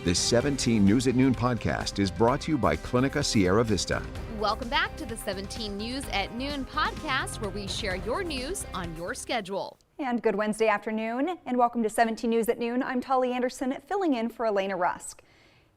This 17 News at Noon podcast is brought to you by Clinica Sierra Vista. Welcome back to the 17 News at Noon podcast, where we share your news on your schedule. And good Wednesday afternoon, and welcome to 17 News at Noon. I'm Tolly Anderson, filling in for Elena Rusk.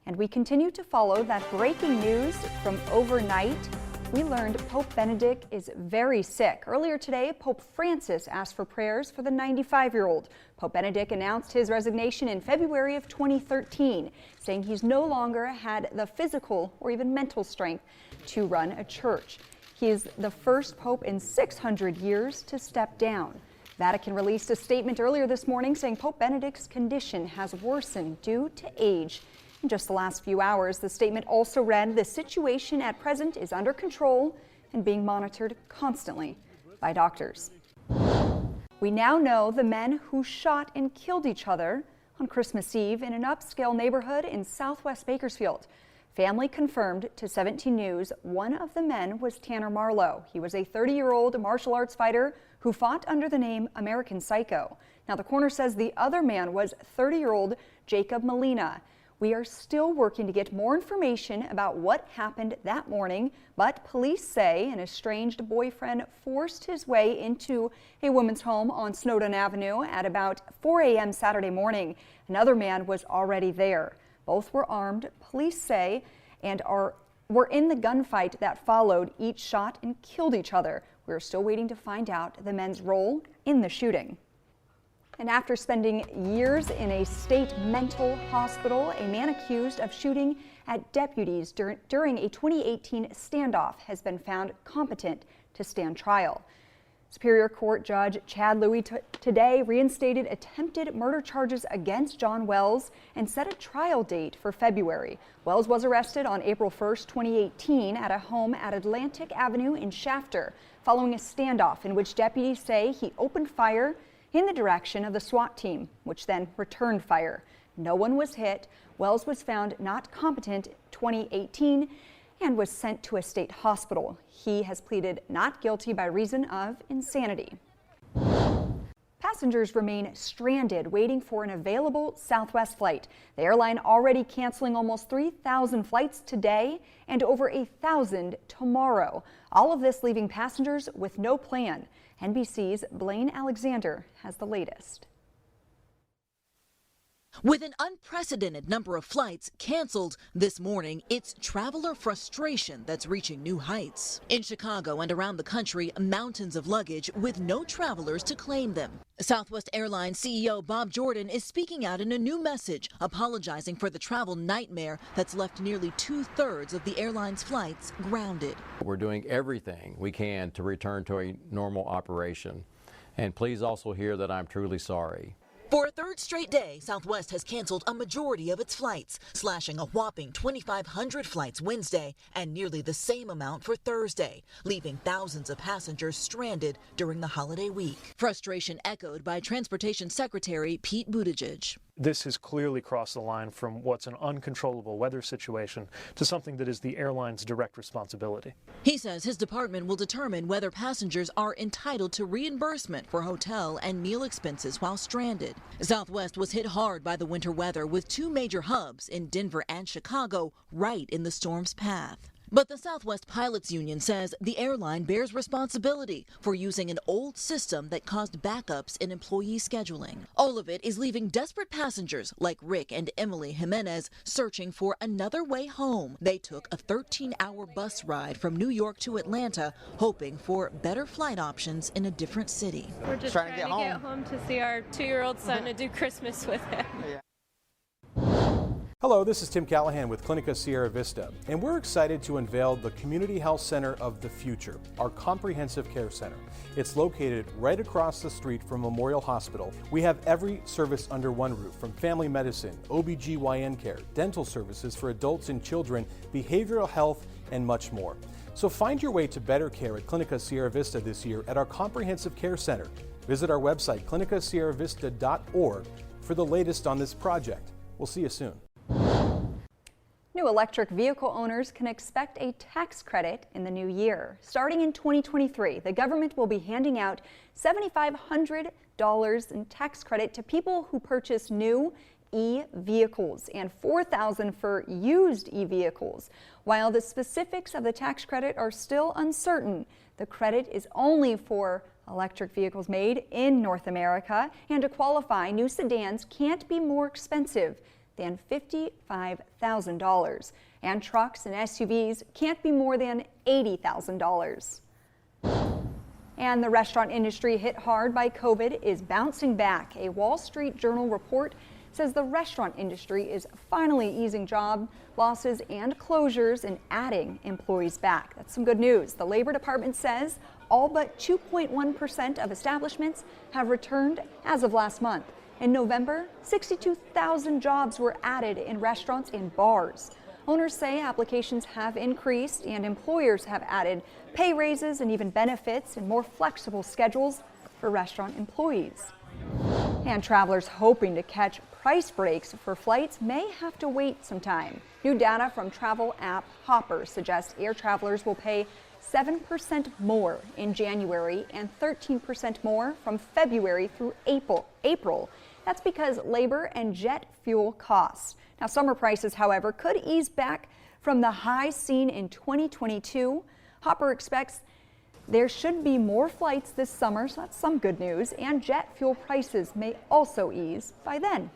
And we continue to follow that breaking news from overnight. We learned Pope Benedict is very sick. Earlier today, Pope Francis asked for prayers for the 95-year-old. Pope Benedict announced his resignation in February of 2013, saying he's no longer had the physical or even mental strength to run a church. He is the first pope in 600 years to step down. Vatican released a statement earlier this morning saying Pope Benedict's condition has worsened due to age. In just the last few hours, the statement also read, the situation at present is under control and being monitored constantly by doctors. We now know the men who shot and killed each other on Christmas Eve in an upscale neighborhood in southwest Bakersfield. Family confirmed to 17 News one of the men was Tanner Marlowe. He was a 30-year-old martial arts fighter who fought under the name American Psycho. Now, the coroner says the other man was 30-year-old Jacob Molina. We are still working to get more information about what happened that morning, but police say an estranged boyfriend forced his way into a woman's home on Snowdon Avenue at about 4 a.m. Saturday morning. Another man was already there. Both were armed, police say, and were in the gunfight that followed. Each shot and killed each other. We're still waiting to find out the men's role in the shooting. And after spending years in a state mental hospital, a man accused of shooting at deputies during a 2018 standoff has been found competent to stand trial. Superior Court Judge Chad Louie today reinstated attempted murder charges against John Wells and set a trial date for February. Wells was arrested on April 1st, 2018 at a home at Atlantic Avenue in Shafter following a standoff in which deputies say he opened fire in the direction of the SWAT team, which then returned fire. No one was hit. Wells was found not competent in 2018 and was sent to a state hospital. He has pleaded not guilty by reason of insanity. Passengers remain stranded waiting for an available Southwest flight. The airline already canceling almost 3,000 flights today and over 1,000 tomorrow. All of this leaving passengers with no plan. NBC's Blaine Alexander has the latest. With an unprecedented number of flights canceled this morning, it's traveler frustration that's reaching new heights. In Chicago and around the country, mountains of luggage with no travelers to claim them. Southwest Airlines CEO Bob Jordan is speaking out in a new message, apologizing for the travel nightmare that's left nearly 2/3 of the airline's flights grounded. We're doing everything we can to return to a normal operation. And please also hear that I'm truly sorry. For a third straight day, Southwest has canceled a majority of its flights, slashing a whopping 2,500 flights Wednesday and nearly the same amount for Thursday, leaving thousands of passengers stranded during the holiday week. Frustration echoed by Transportation Secretary Pete Buttigieg. This has clearly crossed the line from what's an uncontrollable weather situation to something that is the airline's direct responsibility. He says his department will determine whether passengers are entitled to reimbursement for hotel and meal expenses while stranded. Southwest was hit hard by the winter weather with two major hubs in Denver and Chicago right in the storm's path. But the Southwest Pilots Union says the airline bears responsibility for using an old system that caused backups in employee scheduling. All of it is leaving desperate passengers like Rick and Emily Jimenez searching for another way home. They took a 13-hour bus ride from New York to Atlanta, hoping for better flight options in a different city. We're just trying to get home to see our 2-year-old son to do Christmas with him. Yeah. Hello, this is Tim Callahan with Clinica Sierra Vista, and we're excited to unveil the Community Health Center of the Future, our comprehensive care center. It's located right across the street from Memorial Hospital. We have every service under one roof, from family medicine, OBGYN care, dental services for adults and children, behavioral health, and much more. So find your way to better care at Clinica Sierra Vista this year at our comprehensive care center. Visit our website, clinicasierravista.org, for the latest on this project. We'll see you soon. New electric vehicle owners can expect a tax credit in the new year. Starting in 2023, the government will be handing out $7,500 in tax credit to people who purchase new e-vehicles and $4,000 for used e-vehicles. While the specifics of the tax credit are still uncertain, the credit is only for electric vehicles made in North America, and to qualify, new sedans can't be more expensive than $55,000, and trucks and SUVs can't be more than $80,000. And the restaurant industry hit hard by COVID is bouncing back. A Wall Street Journal report says the restaurant industry is finally easing job losses and closures and adding employees back. That's some good news. The Labor Department says all but 2.1% of establishments have returned as of last month. In November, 62,000 jobs were added in restaurants and bars. Owners say applications have increased and employers have added pay raises and even benefits and more flexible schedules for restaurant employees. And travelers hoping to catch price breaks for flights may have to wait some time. New data from travel app Hopper suggests air travelers will pay 7% more in January and 13% more from February through April. That's because labor and jet fuel costs. Now, summer prices, however, could ease back from the highs seen in 2022. Hopper expects there should be more flights this summer, so that's some good news, and jet fuel prices may also ease by then.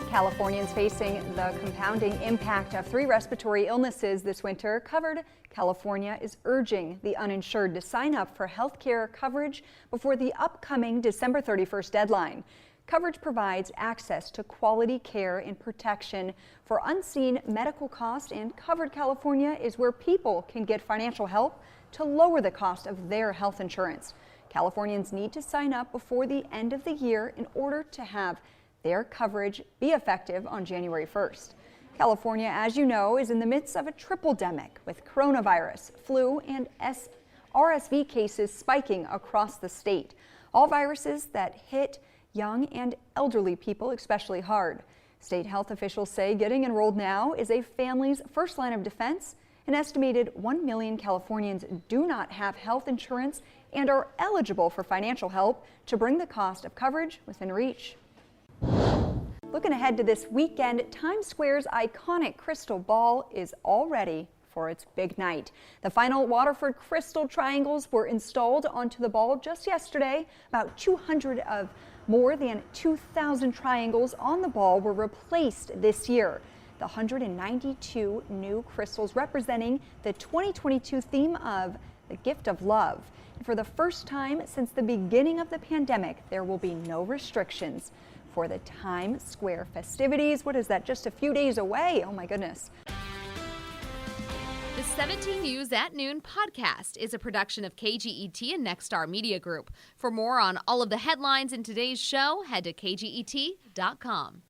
Californians facing the compounding impact of 3 respiratory illnesses this winter. Covered California is urging the uninsured to sign up for health care coverage before the upcoming December 31st deadline. Coverage provides access to quality care and protection for unseen medical costs, and Covered California is where people can get financial help to lower the cost of their health insurance. Californians need to sign up before the end of the year in order to have their coverage be effective on January 1st. California, as you know, is in the midst of a triple-demic with coronavirus, flu, and RSV cases spiking across the state. All viruses that hit young and elderly people especially hard. State health officials say getting enrolled now is a family's first line of defense. An estimated 1 million Californians do not have health insurance and are eligible for financial help to bring the cost of coverage within reach. Looking ahead to this weekend, Times Square's iconic crystal ball is all ready for its big night. The final Waterford crystal triangles were installed onto the ball just yesterday. About 200 of more than 2,000 triangles on the ball were replaced this year. The 192 new crystals representing the 2022 theme of the gift of love. And for the first time since the beginning of the pandemic, there will be no restrictions for the Times Square festivities. What is that, just a few days away? Oh my goodness. The 17 News at Noon podcast is a production of KGET and Nexstar Media Group. For more on all of the headlines in today's show, head to kget.com.